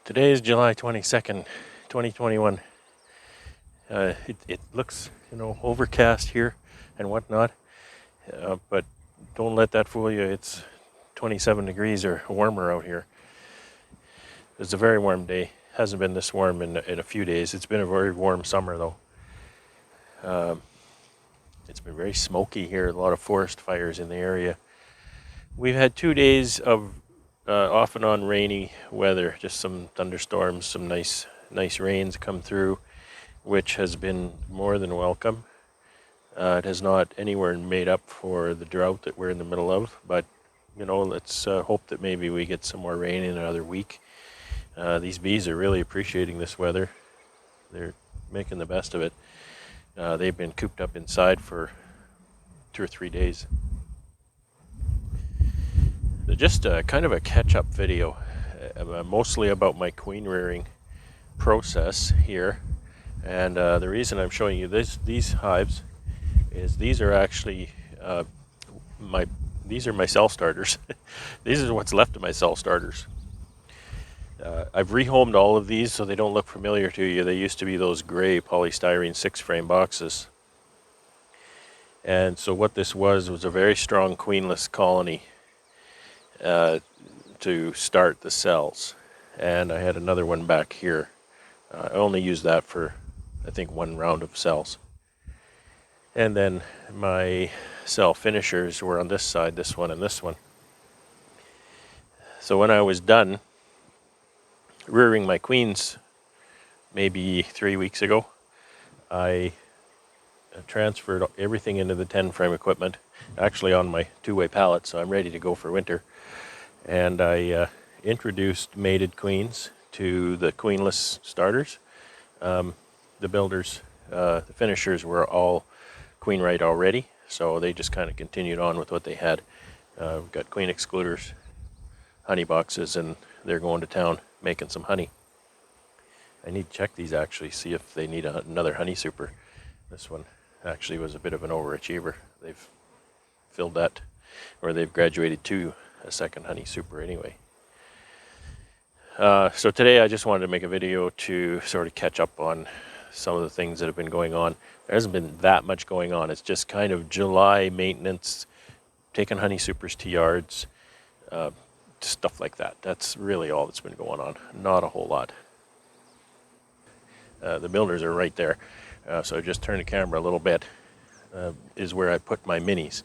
Today is July 22nd, 2021. It looks, overcast here and whatnot, but don't let that fool you. It's 27 degrees or warmer out here. It's a very warm day. Hasn't been this warm in a few days. It's been a very warm summer, though. It's been very smoky here, a lot of forest fires in the area. We've had 2 days of off and on rainy weather, just some thunderstorms, some nice rains come through, which has been more than welcome. It has not anywhere made up for the drought that we're in the middle of, but let's hope that maybe we get some more rain in another week. These bees are really appreciating this weather. They're making the best of it. They've been cooped up inside for 2 or 3 days. Just kind of a catch-up video, mostly about my queen rearing process here. And the reason I'm showing you these hives is these are actually my cell starters. These are what's left of my cell starters. I've rehomed all of these so they don't look familiar to you. They used to be those gray polystyrene 6-frame boxes. And so what this was a very strong queenless colony to start the cells. And I had another one back here. I only used that for, I think, 1 round of cells. And then my cell finishers were on this side, this one and this one. So when I was done rearing my queens, maybe 3 weeks ago, I transferred everything into the 10-frame equipment, actually on my 2-way pallet, so I'm ready to go for winter. And I introduced mated queens to the queenless starters. The builders, the finishers were all queen right already, so they just kind of continued on with what they had. We've got queen excluders, honey boxes, and they're going to town making some honey. I need to check these actually, see if they need another honey super. This one actually was a bit of an overachiever. They've filled that, or they've graduated to a second honey super anyway. So today I just wanted to make a video to sort of catch up on some of the things that have been going on. There hasn't been that much going on. It's just kind of July maintenance, taking honey supers to yards, stuff like that. That's really all that's been going on. Not a whole lot. The builders are right there. So I just turned the camera a little bit, is where I put my minis.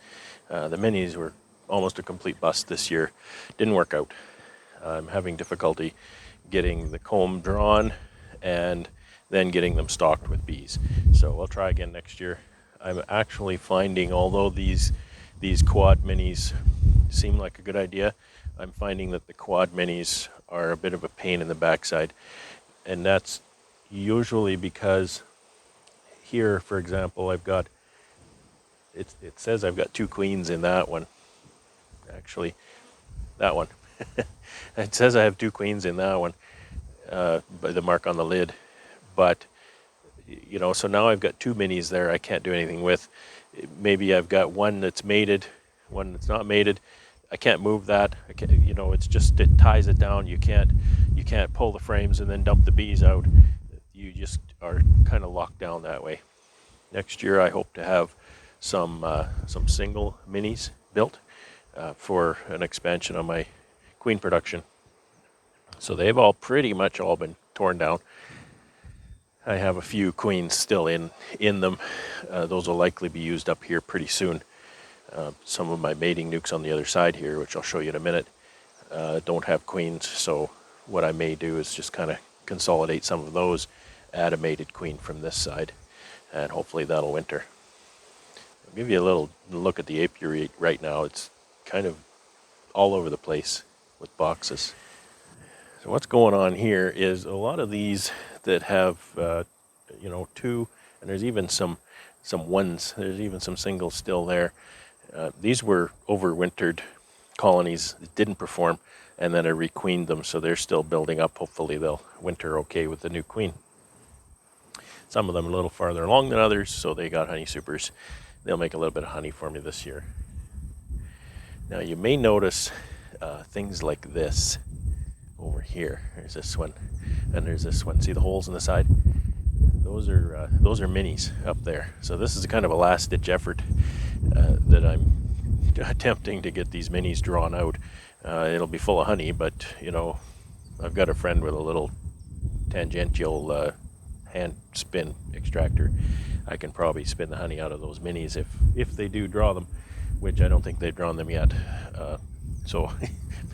The minis were almost a complete bust this year. Didn't work out. I'm having difficulty getting the comb drawn and then getting them stocked with bees. So I'll try again next year. I'm actually finding, although these quad minis seem like a good idea, I'm finding that the quad minis are a bit of a pain in the backside. And that's usually because here, for example, I've got, it says I've got 2 queens in that one. Actually, that one. It says I have 2 queens in that one, by the mark on the lid. But, so now I've got 2 minis there I can't do anything with. Maybe I've got one that's mated, one that's not mated. I can't move that. I can't, it's just, it ties it down. You can't pull the frames and then dump the bees out. You just are kind of locked down that way. Next year I hope to have some single minis built for an expansion on my queen production. So they've all pretty much all been torn down. I have a few queens still in them. Those will likely be used up here pretty soon. Some of my mating nucs on the other side here, which I'll show you in a minute, don't have queens. So what I may do is just kind of consolidate some of those, add a mated queen from this side, and hopefully that'll winter. I'll give you a little look at the apiary right now. It's kind of all over the place with boxes. So what's going on here is a lot of these that have 2, and there's even some ones, there's even some singles still there. These were overwintered colonies that didn't perform, and then I requeened them, so they're still building up. Hopefully they'll winter okay with the new queen. Some of them a little farther along than others, so they got honey supers. They'll make a little bit of honey for me this year. Now you may notice things like this over here. There's this one, and there's this one. See the holes in the side? Those are minis up there. So this is kind of a last-ditch effort that I'm attempting to get these minis drawn out. It'll be full of honey, but you know, I've got a friend with a little tangential hand spin extractor. I can probably spin the honey out of those minis if they do draw them, which I don't think they've drawn them yet. So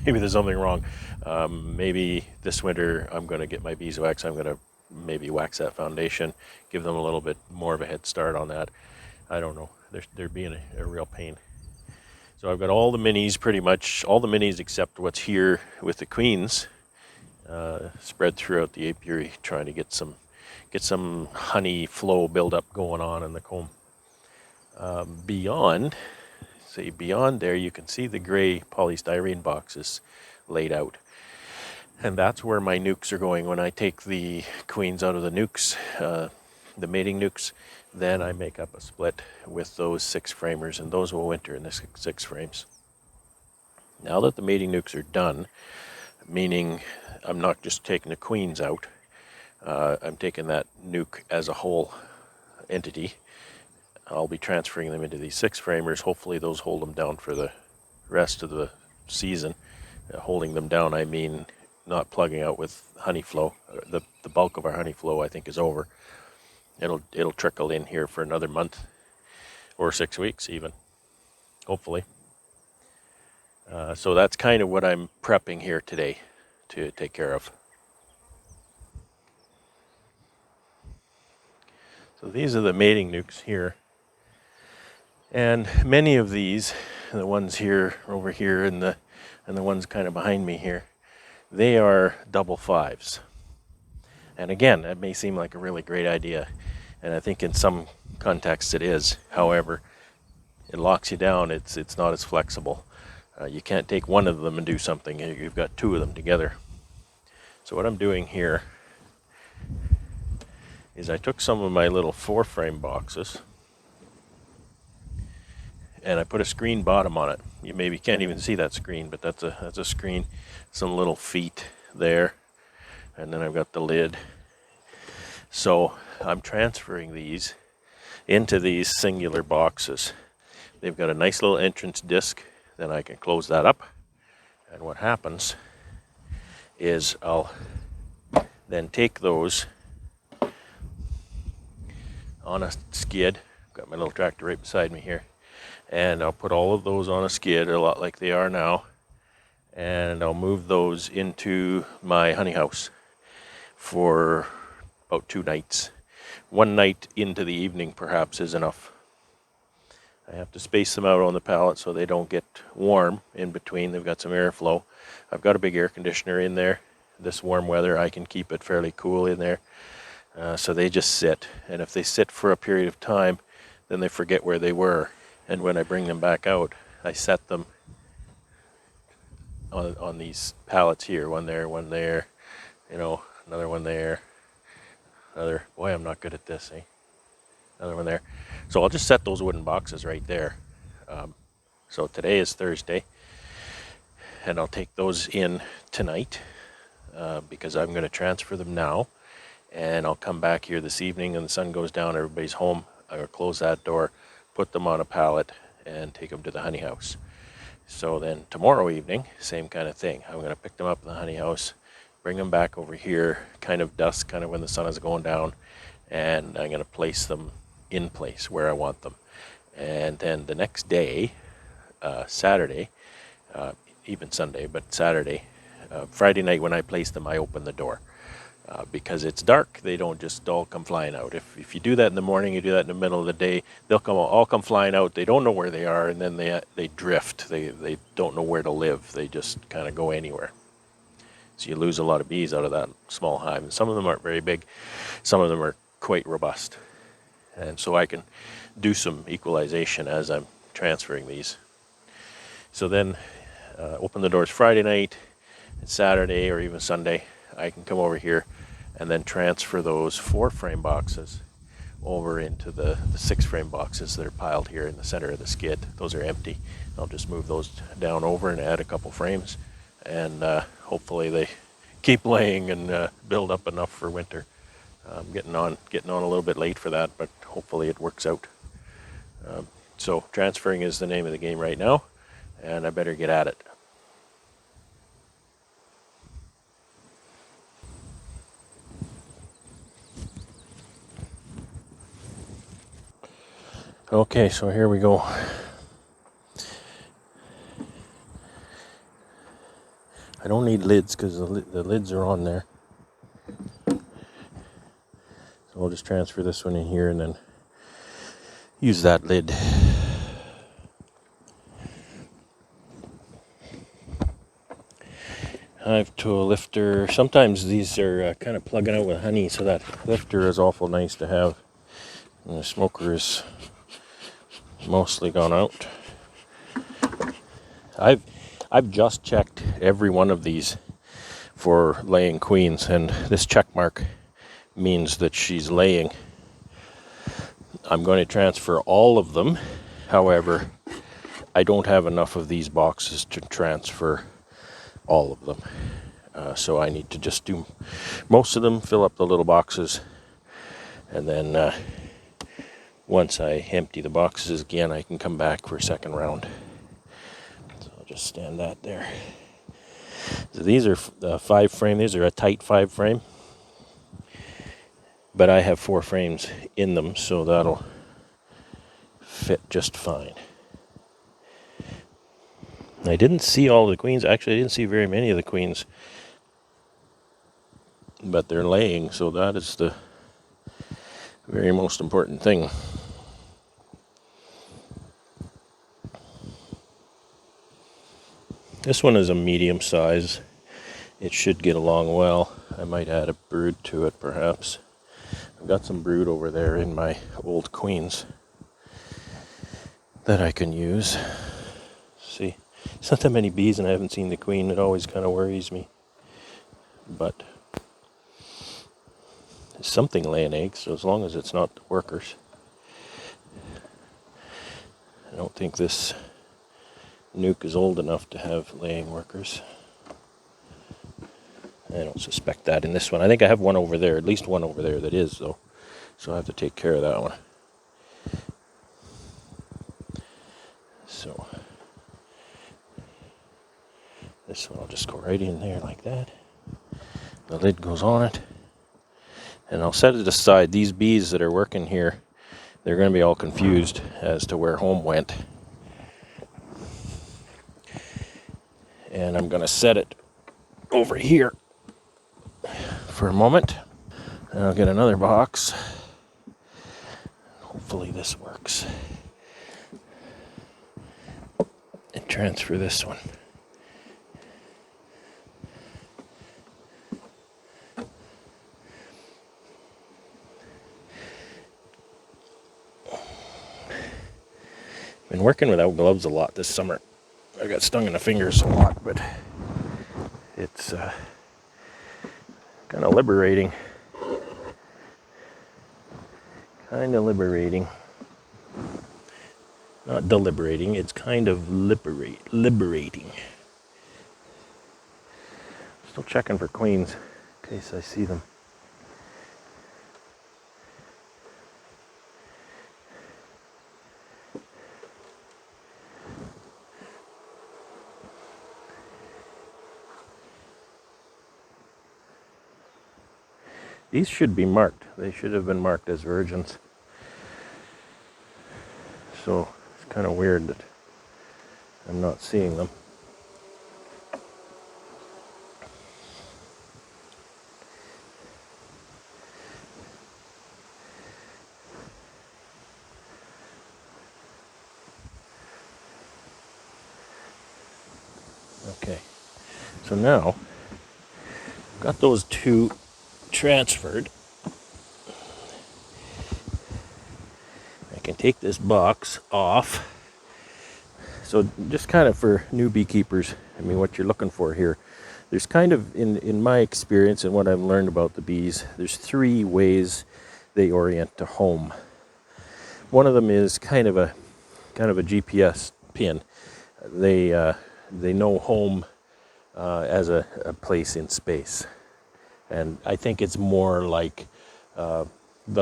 maybe there's something wrong. Maybe this winter I'm going to get my beeswax. I'm going to maybe wax that foundation, give them a little bit more of a head start on that. I don't know. They're being a real pain. So I've got all the minis, pretty much all the minis except what's here with the queens, spread throughout the apiary, trying to get some honey flow buildup going on in the comb. Beyond there, you can see the gray polystyrene boxes laid out. And that's where my nucs are going. When I take the queens out of the nucs, the mating nucs, then I make up a split with those 6 framers, and those will winter in the 6 frames. Now that the mating nucs are done, meaning I'm not just taking the queens out, I'm taking that nuc as a whole entity. I'll be transferring them into these 6 framers. Hopefully those hold them down for the rest of the season. Holding them down, I mean not plugging out with honey flow. The bulk of our honey flow, I think, is over. It'll trickle in here for another month or 6 weeks even, hopefully. So that's kind of what I'm prepping here today to take care of. So these are the mating nucs here. And many of these, the ones here, over here, and the ones kind of behind me here, they are double 5s. And again, that may seem like a really great idea, and I think in some contexts it is. However, it locks you down. It's not as flexible. You can't take one of them and do something. You've got 2 of them together. So what I'm doing here is I took some of my little 4-frame boxes and I put a screen bottom on it. You maybe can't even see that screen, but that's a screen. Some little feet there, and then I've got the lid. So I'm transferring these into these singular boxes. They've got a nice little entrance disc. Then I can close that up, and what happens is I'll then take those on a skid. Got my little tractor right beside me here, and I'll put all of those on a skid, a lot like they are now, and I'll move those into my honey house for about 2 nights. 1 night into the evening perhaps is enough. I have to space them out on the pallet so they don't get warm in between. They've got some airflow. I've got a big air conditioner in there. This warm weather, I can keep it fairly cool in there. So they just sit, and if they sit for a period of time, then they forget where they were. And when I bring them back out, I set them on these pallets here. One there, you know, another one there, another. Boy, I'm not good at this, eh? Another one there. So I'll just set those wooden boxes right there. So today is Thursday, and I'll take those in tonight because I'm going to transfer them now, and I'll come back here this evening and the sun goes down, everybody's home. I'll close that door, put them on a pallet, and take them to the honey house. So then tomorrow evening, same kind of thing. I'm going to pick them up in the honey house, bring them back over here, kind of dusk, kind of when the sun is going down, and I'm going to place them in place where I want them. And then the next day, Saturday, even Sunday, but Saturday, Friday night when I place them, I open the door. Because it's dark, they don't just all come flying out. If you do that in the morning, you do that in the middle of the day, they'll all come flying out. They don't know where they are, and then they drift. They don't know where to live. They just kind of go anywhere. So you lose a lot of bees out of that small hive. And some of them aren't very big. Some of them are quite robust. And so I can do some equalization as I'm transferring these. So then open the doors Friday night, and Saturday, or even Sunday, I can come over here and then transfer those 4-frame boxes over into the 6-frame boxes that are piled here in the center of the skid. Those are empty. I'll just move those down over and add a couple frames, and hopefully keep laying and build up enough for winter. I'm getting on a little bit late for that, but hopefully it works out. So transferring is the name of the game right now, and I better get at it. Okay, so here we go. I don't need lids because the lids are on there. So I'll just transfer this one in here and then use that lid. Hive tool lifter. Sometimes these are kind of plugging out with honey, so that lifter is awful nice to have. And the smoker is mostly gone out. I've just checked every one of these for laying queens, and this check mark means that she's laying. I'm going to transfer all of them. However, I don't have enough of these boxes to transfer all of them. So I need to just do most of them, fill up the little boxes, and then once I empty the boxes again, I can come back for a second round. So I'll just stand that there. So these are 5 frame. These are a tight 5 frame. But I have 4 frames in them, so that'll fit just fine. I didn't see all the queens. Actually, I didn't see very many of the queens. But they're laying, so that is the very most important thing. This one is a medium size. It should get along well. I might add a brood to it, perhaps. I've got some brood over there in my old queens that I can use. See, it's not that many bees and I haven't seen the queen. It always kind of worries me. But there's something laying eggs, so as long as it's not the workers. I don't think this nuke is old enough to have laying workers. I don't suspect that in this one. I think I have one over there, at least one over there that is, though. So I have to take care of that one. So this one I'll just go right in there like that. The lid goes on it. And I'll set it aside. These bees that are working here, they're going to be all confused as to where home went. And I'm going to set it over here for a moment. And I'll get another box. Hopefully this works. And transfer this one. Been working without gloves a lot this summer. I got stung in the fingers a lot, but it's kind of liberating. Not deliberating, it's kind of liberating. Still checking for queens in case I see them. These should be marked. They should have been marked as virgins. So it's kind of weird that I'm not seeing them. Okay, so now I've got those 2 transferred. I can take this box off. So just kind of for new beekeepers, I mean, what you're looking for here, there's kind of, in my experience and what I've learned about the bees, there's 3 ways they orient to home. One of them is kind of a GPS pin. They know home as a place in space. And I think it's more like the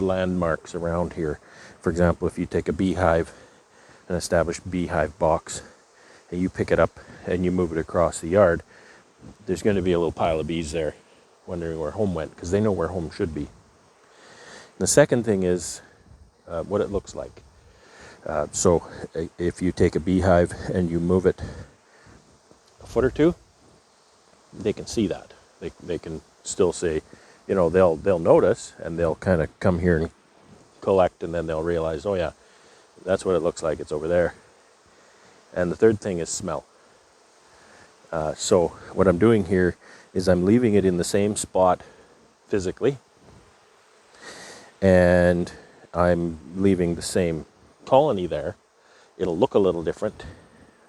landmarks around here. For example, if you take a beehive, an established beehive box, and you pick it up and you move it across the yard, there's going to be a little pile of bees there wondering where home went, because they know where home should be. The second thing is what it looks like. So if you take a beehive and you move it a foot or two, they can see that. They can still say, you know, they'll notice, and they'll kind of come here and collect, and then they'll realize, oh yeah, that's what it looks like, it's over there. And the third thing is smell. So what I'm doing here is I'm leaving it in the same spot physically, and I'm leaving the same colony there. It'll look a little different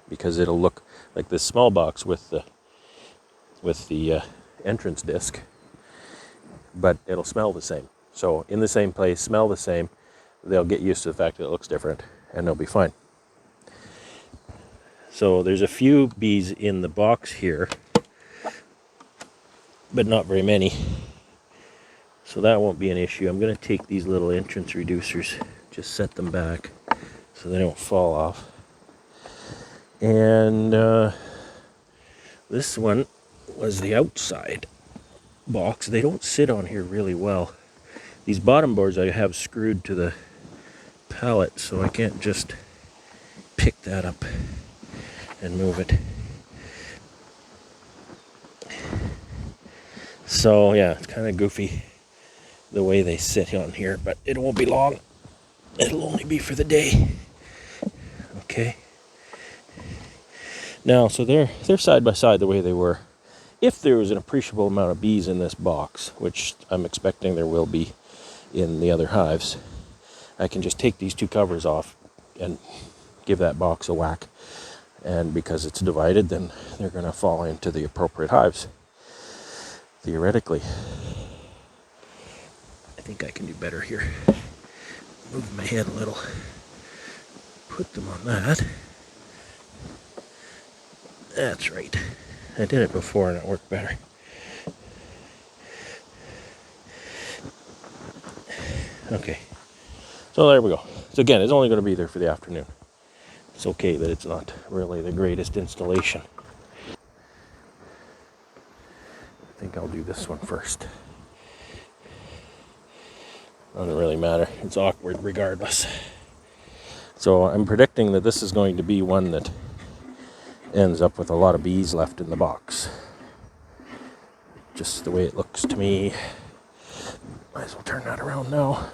because it'll look like this small box with the entrance disc, but it'll smell the same. So in the same place, smell the same. They'll get used to the fact that it looks different, and they'll be fine. So there's a few bees in the box here, but not very many. So that won't be an issue. I'm going to take these little entrance reducers, just set them back so they don't fall off. And this one was the outside box. They don't sit on here really well. These bottom boards I have screwed to the pallet, so I can't just pick that up and move it. So yeah, it's kind of goofy the way they sit on here, but it won't be long. It'll only be for the day. Okay. Now, so they're side by side the way they were. If there was an appreciable amount of bees in this box, which I'm expecting there will be in the other hives, I can just take these two covers off and give that box a whack. And because it's divided, then they're going to fall into the appropriate hives, theoretically. I think I can do better here. Move my head a little. Put them on that. That's right. I did it before and it worked better. Okay. So there we go. So again, it's only going to be there for the afternoon. It's okay that it's not really the greatest installation. I think I'll do this one first. Doesn't really matter. It's awkward regardless. So I'm predicting that this is going to be one that ends up with a lot of bees left in the box. Just the way it looks to me. Might as well turn that around now.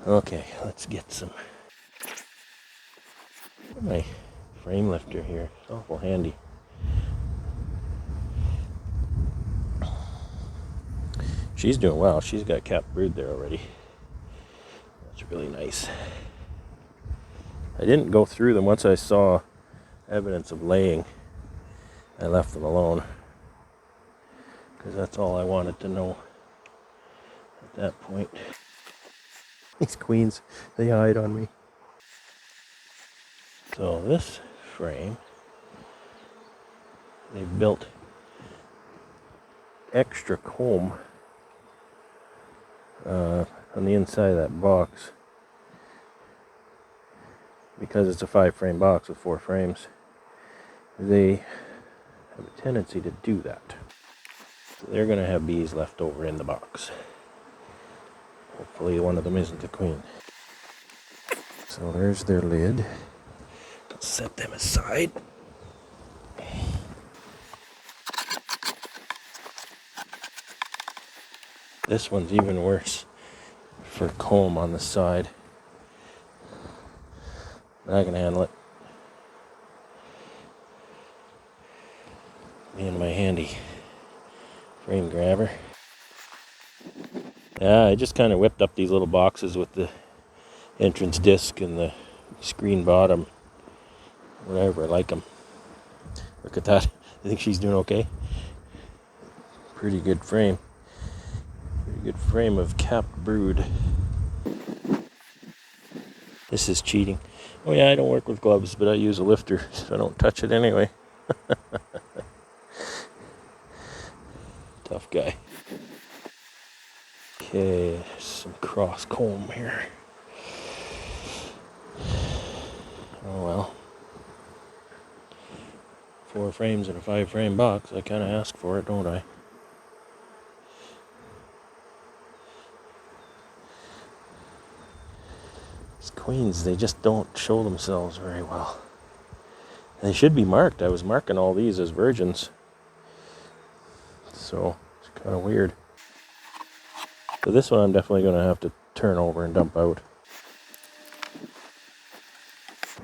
Okay, let's get some. My frame lifter here. It's awful handy. She's doing well. She's got capped brood there already. That's really nice. I didn't go through them. Once I saw evidence of laying, I left them alone, because that's all I wanted to know at that point. These queens, they hide on me. So this frame, they built extra comb on the inside of that box, because it's a 5-frame box with 4 frames. They have a tendency to do that. So they're going to have bees left over in the box. Hopefully one of them isn't the queen. So there's their lid. Let's set them aside. This one's even worse for comb on the side. But I can handle it. Me and my handy frame grabber. Yeah, I just kind of whipped up these little boxes with the entrance disc and the screen bottom, wherever I like them. Look at that. I think she's doing okay. Pretty good frame. Pretty good frame of capped brood. This is cheating. Oh yeah, I don't work with gloves, but I use a lifter, so I don't touch it anyway. Tough guy. Okay, some cross comb here. Oh well. 4 frames in a 5-frame box. I kind of ask for it, don't I? These queens, they just don't show themselves very well. They should be marked. I was marking all these as virgins. So, it's kind of weird. So this one I'm definitely going to have to turn over and dump out.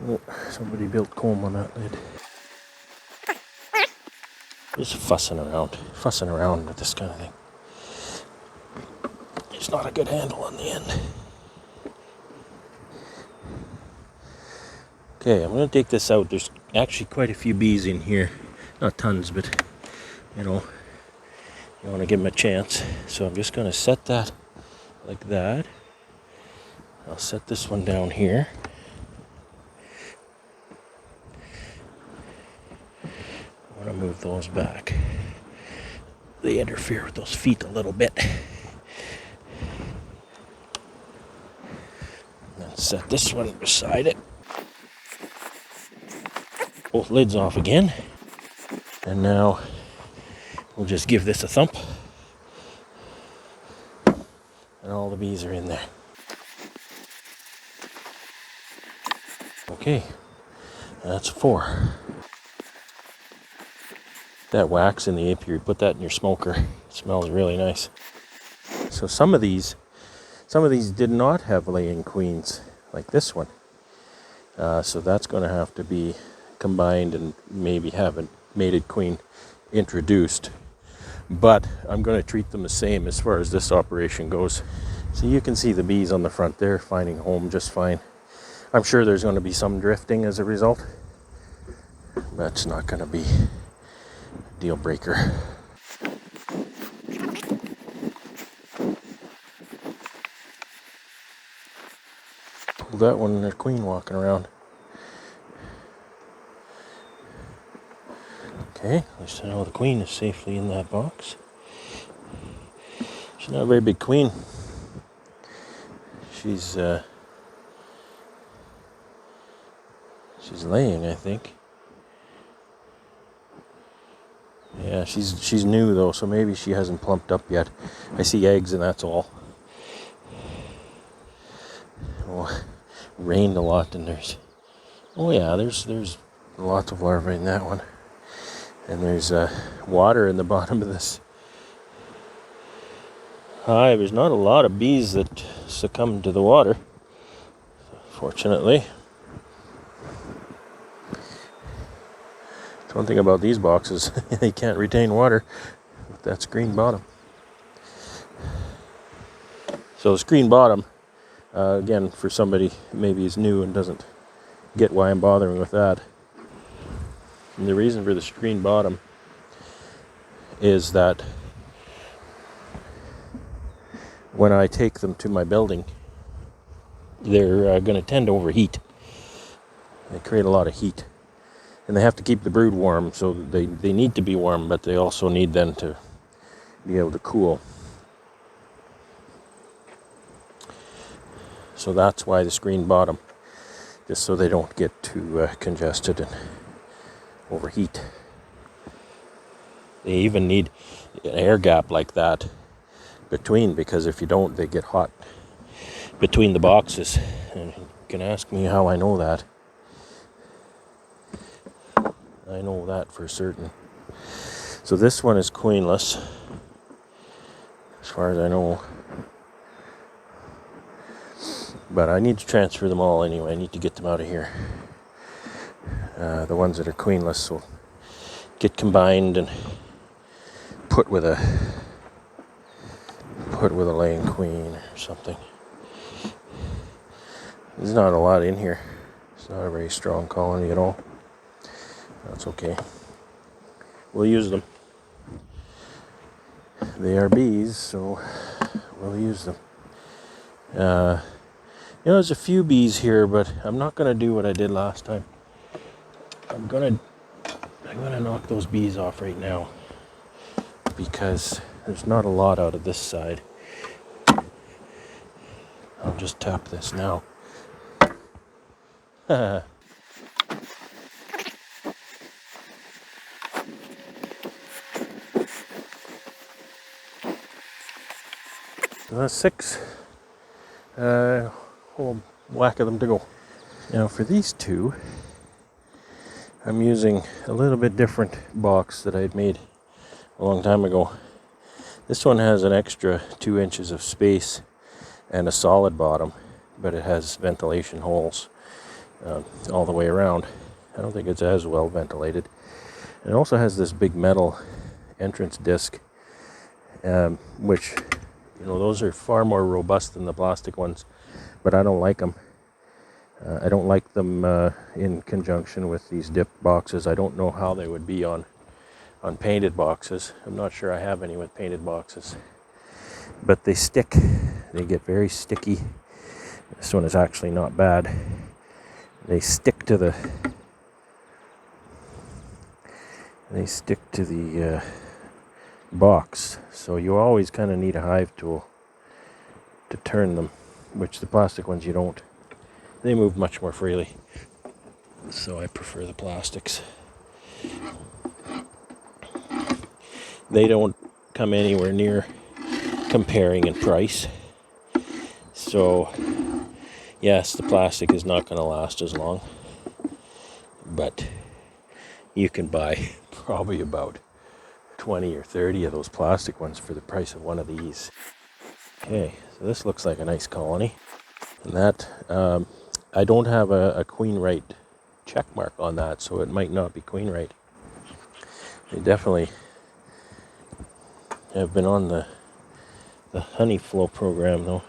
Oh, somebody built comb on that lid. Just fussing around with this kind of thing. It's not a good handle on the end. Okay, I'm going to take this out. There's actually quite a few bees in here. Not tons, but, you know, you want to give them a chance. So I'm just going to set that like that. I'll set this one down here. I want to move those back. They interfere with those feet a little bit. Then set this one beside it. Both lids off again. And now we'll just give this a thump. And all the bees are in there. Okay, that's 4. That wax in the apiary, put that in your smoker. It smells really nice. So some of these did not have laying queens, like this one. So that's going to have to be combined and maybe have a mated queen introduced. But I'm going to treat them the same as far as this operation goes. So you can see the bees on the front there finding home just fine. I'm sure there's going to be some drifting as a result. That's not going to be a deal breaker. Pull that one, there's a queen walking around. Okay, at least I know the queen is safely in that box. She's not a very big queen. She's laying, I think. Yeah, she's new though, so maybe she hasn't plumped up yet. I see eggs and that's all. Oh, rained a lot and there's lots of larvae in that one. And there's water in the bottom of this hive. There's not a lot of bees that succumb to the water, fortunately. One thing about these boxes, they can't retain water with that screen bottom. So the screen bottom, again, for somebody maybe is new and doesn't get why I'm bothering with that. And the reason for the screen bottom is that when I take them to my building, they're going to tend to overheat. They create a lot of heat. And they have to keep the brood warm, so they need to be warm, but they also need then to be able to cool. So that's why the screen bottom, just so they don't get too congested and overheat. They even need an air gap like that between, because if you don't, they get hot between the boxes. And you can ask me how I know that. I know that for certain. So this one is queenless, as far as I know. But I need to transfer them all anyway. I need to get them out of here. The ones that are queenless will get combined and put with a laying queen or something. There's not a lot in here. It's not a very strong colony at all. That's okay. We'll use them. They are bees, so we'll use them. You know, there's a few bees here, but I'm not gonna do what I did last time. I'm gonna knock those bees off right now because there's not a lot out of this side. I'll just tap this now. 6 whole whack of them to go. Now for these two, I'm using a little bit different box that I had made a long time ago. This one has an extra 2 inches of space and a solid bottom, but it has ventilation holes all the way around. I don't think it's as well ventilated. It also has this big metal entrance disc, which, you know, those are far more robust than the plastic ones, but I don't like them. I don't like them in conjunction with these dip boxes. I don't know how they would be on painted boxes. I'm not sure I have any with painted boxes, but they stick. They get very sticky. This one is actually not bad. They stick to the box, so you always kind of need a hive tool to turn them, which the plastic ones you don't. They move much more freely, so I prefer the plastics. They don't come anywhere near comparing in price, so yes, the plastic is not going to last as long, but you can buy probably about 20 or 30 of those plastic ones for the price of one of these. Okay, so this looks like a nice colony. And that, I don't have a queen right check mark on that, so it might not be queen right. They definitely have been on the honey flow program though.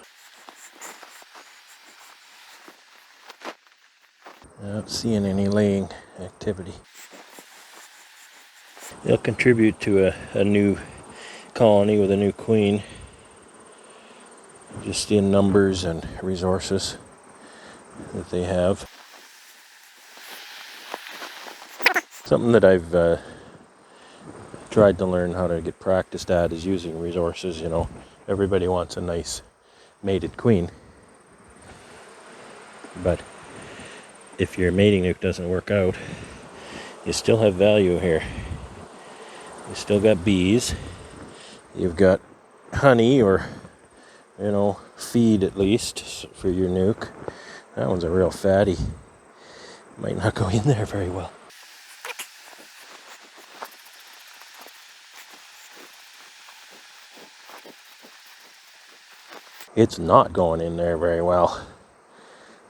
Not seeing any laying activity. They'll contribute to a new colony with a new queen, just in numbers and resources that they have. Something that I've tried to learn how to get practiced at is using resources. You know, everybody wants a nice mated queen, but if your mating nuke doesn't work out, you still have value here. You still got bees, you've got honey, or, you know, feed at least for your nuke. That one's a real fatty. Might not go in there very well. It's not going in there very well.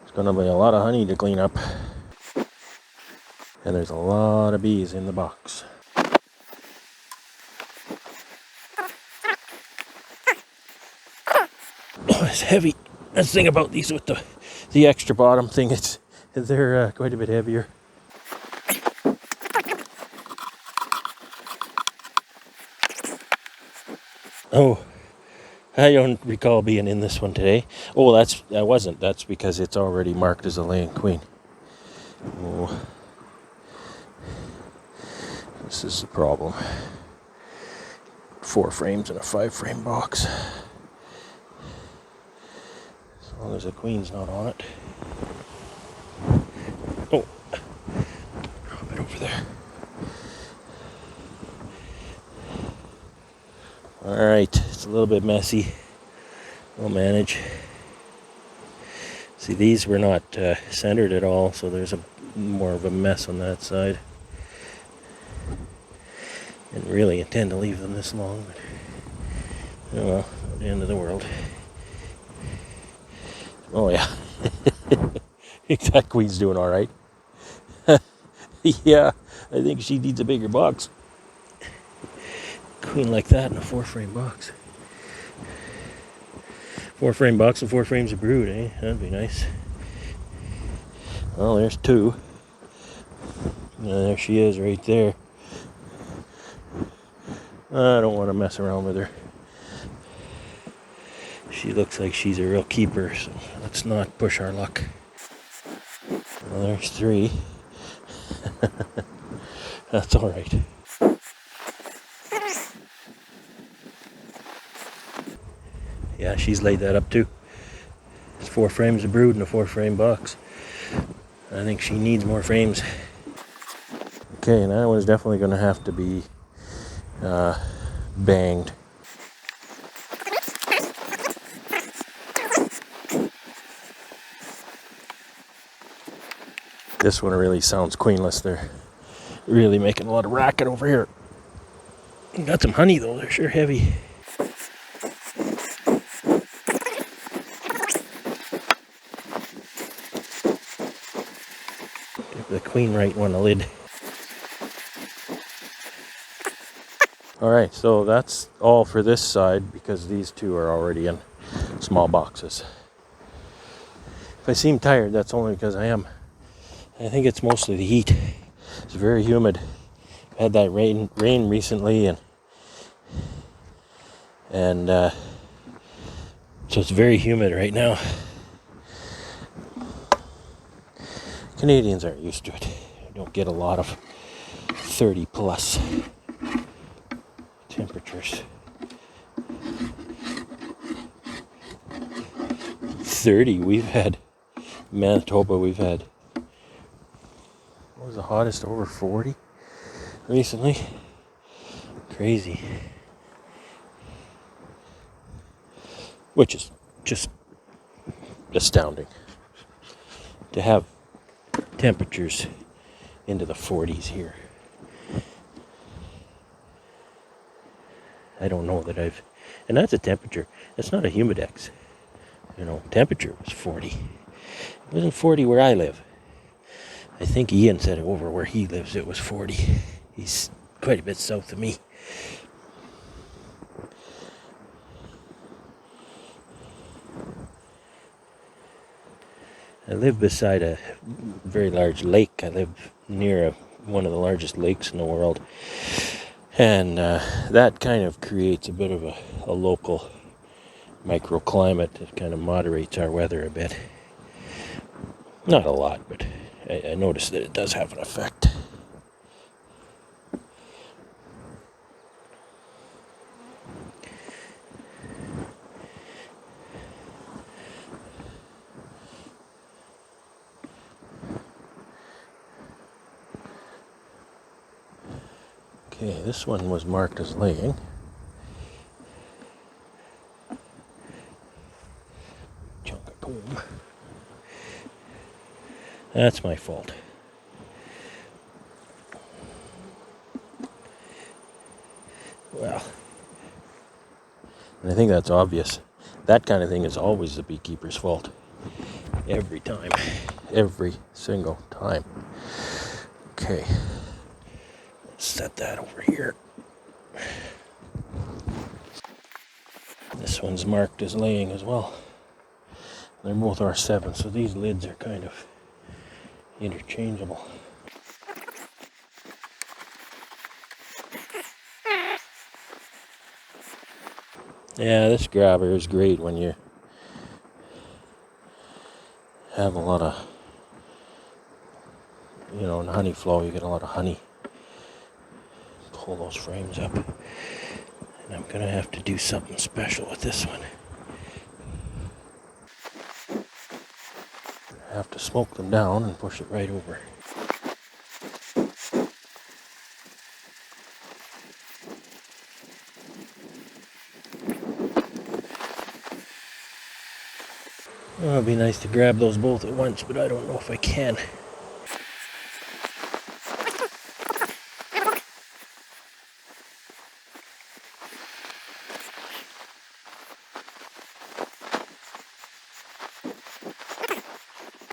There's going to be a lot of honey to clean up. And there's a lot of bees in the box. Oh, it's heavy. That's the thing about these with the extra bottom thing. They're quite a bit heavier. Oh, I don't recall being in this one today. Oh, I wasn't. That's because it's already marked as a laying queen. Oh, this is the problem. 4 frames in a 5-frame box. As long as the queen's not on it. Oh, drop it over there. Alright, it's a little bit messy. We'll manage. See, these were not centered at all, so there's more of a mess on that side. Didn't really intend to leave them this long, but oh well, not the end of the world. Oh yeah, that queen's doing all right. Yeah, I think she needs a bigger box. Queen like that in a 4-frame box. 4-frame box and 4 frames of brood, eh? That'd be nice. Well, there's 2. Yeah, there she is right there. I don't want to mess around with her. She looks like she's a real keeper, so let's not push our luck. Well, there's 3. That's all right. Yeah, she's laid that up too. It's 4 frames of brood in a 4-frame box. I think she needs more frames. Okay, and that one's definitely going to have to be banged. This one really sounds queenless. They're really making a lot of racket over here. Got some honey though, they're sure heavy. Give the queen right one a lid. Alright, so that's all for this side because these 2 are already in small boxes. If I seem tired, that's only because I am. I think it's mostly the heat. It's very humid. Had that rain recently, and so it's very humid right now. Canadians aren't used to it. You don't get a lot of 30 plus temperatures. 30, we've had Manitoba, we've had, what was the hottest, over 40 recently? Crazy. Which is just astounding to have temperatures into the 40s here. I don't know that I've, and that's a temperature, that's not a humidex. You know, temperature was 40. It wasn't 40 where I live. I think Ian said over where he lives it was 40. He's quite a bit south of me. I live beside a very large lake. I live near one of the largest lakes in the world. And that kind of creates a bit of a local microclimate that kind of moderates our weather a bit. Not a lot, but I noticed that it does have an effect. Okay, this one was marked as laying. Chunk of comb. That's my fault. Well, and I think that's obvious. That kind of thing is always the beekeeper's fault. Every time. Every single time. Okay. Let's set that over here. This one's marked as laying as well. They're both R7, so these lids are kind of interchangeable. Yeah, this grabber is great when you have a lot of, you know, in honey flow, you get a lot of honey. Pull those frames up. And I'm going to have to do something special with this one. I have to smoke them down and push it right over. Well, it'd be nice to grab those both at once, but I don't know if I can.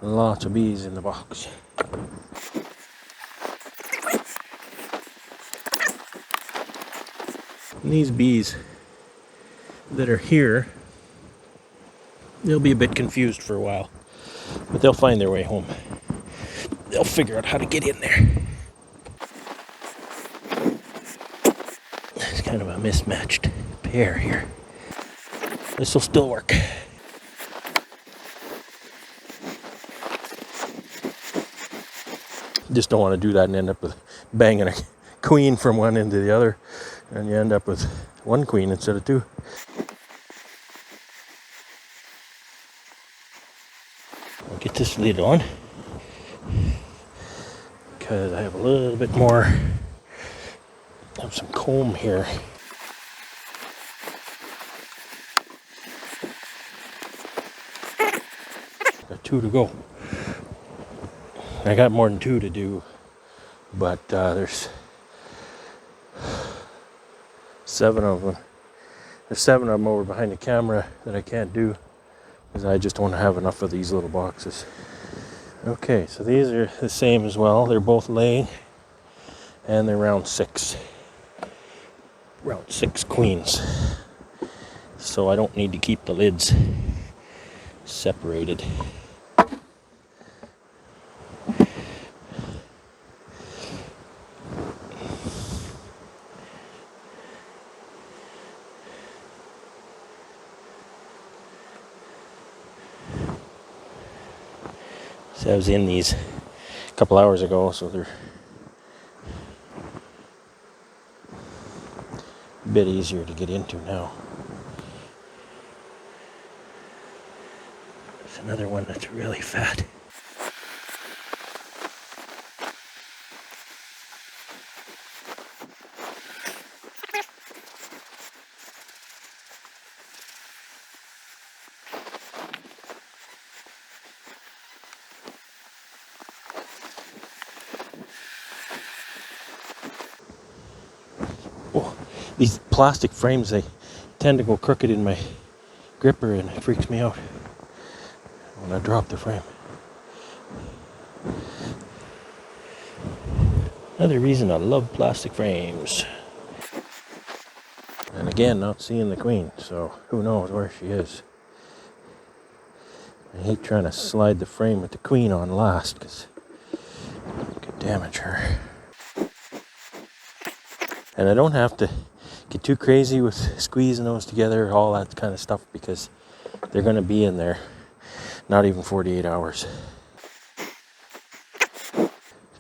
Lots of bees in the box. And these bees that are here, they'll be a bit confused for a while, but they'll find their way home. They'll figure out how to get in there. It's kind of a mismatched pair here. This will still work. Just don't want to do that and end up with banging a queen from one end to the other, and you end up with one queen instead of two. I'll get this lid on because I have a little bit more. I have some comb here. Got 2 to go. I got more than 2 to do, but there's 7 of them. There's 7 of them over behind the camera that I can't do because I just don't have enough of these little boxes. Okay, so these are the same as well. They're both laying, and they're round 6. Round 6 queens. So I don't need to keep the lids separated. So I was in these a couple hours ago, so they're a bit easier to get into now. There's another one that's really fat. Oh, these plastic frames, they tend to go crooked in my gripper, and it freaks me out when I drop the frame. Another reason I love plastic frames. And again, not seeing the queen, so who knows where she is. I hate trying to slide the frame with the queen on last because it could damage her. And I don't have to get too crazy with squeezing those together, all that kind of stuff, because they're going to be in there not even 48 hours.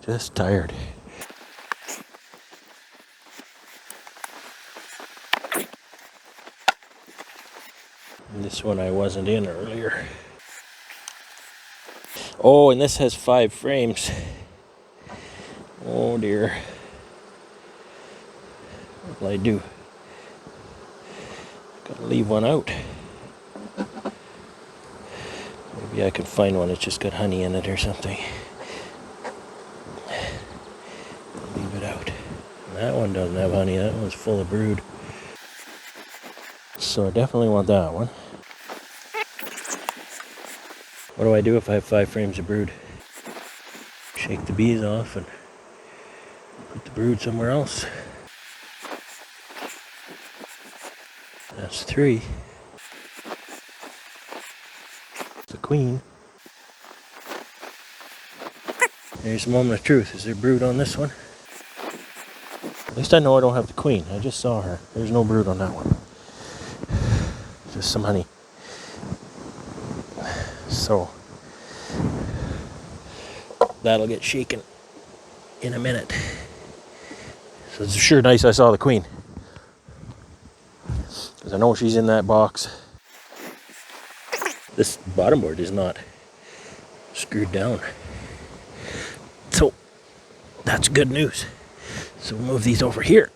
Just tired. And this one I wasn't in earlier. Oh, and this has 5 frames. Oh dear. What'll I do? Gotta leave one out. Maybe I can find one that's just got honey in it or something. Leave it out. That one doesn't have honey, that one's full of brood. So I definitely want that one. What do I do if I have 5 frames of brood? Shake the bees off and put the brood somewhere else. That's 3. The queen. Here's the moment of truth. Is there brood on this one? At least I know I don't have the queen. I just saw her. There's no brood on that one. Just some honey. So that'll get shaken in a minute. So it's sure nice I saw the queen, because I know she's in that box. This bottom board is not screwed down, so that's good news. So we'll move these over here.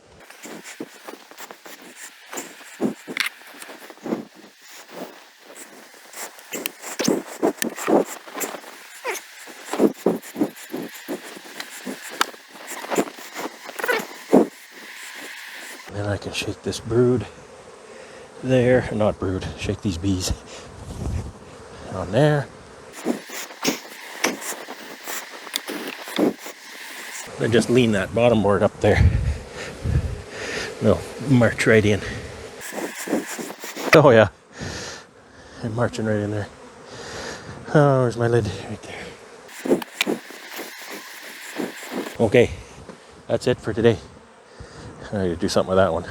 Then I can shake this brood there, not brood, shake these bees on there. Then just lean that bottom board up there. They'll march right in. Oh yeah, I'm marching right in there. Oh, where's my lid? Right there. Okay, that's it for today. I gotta do something with that one.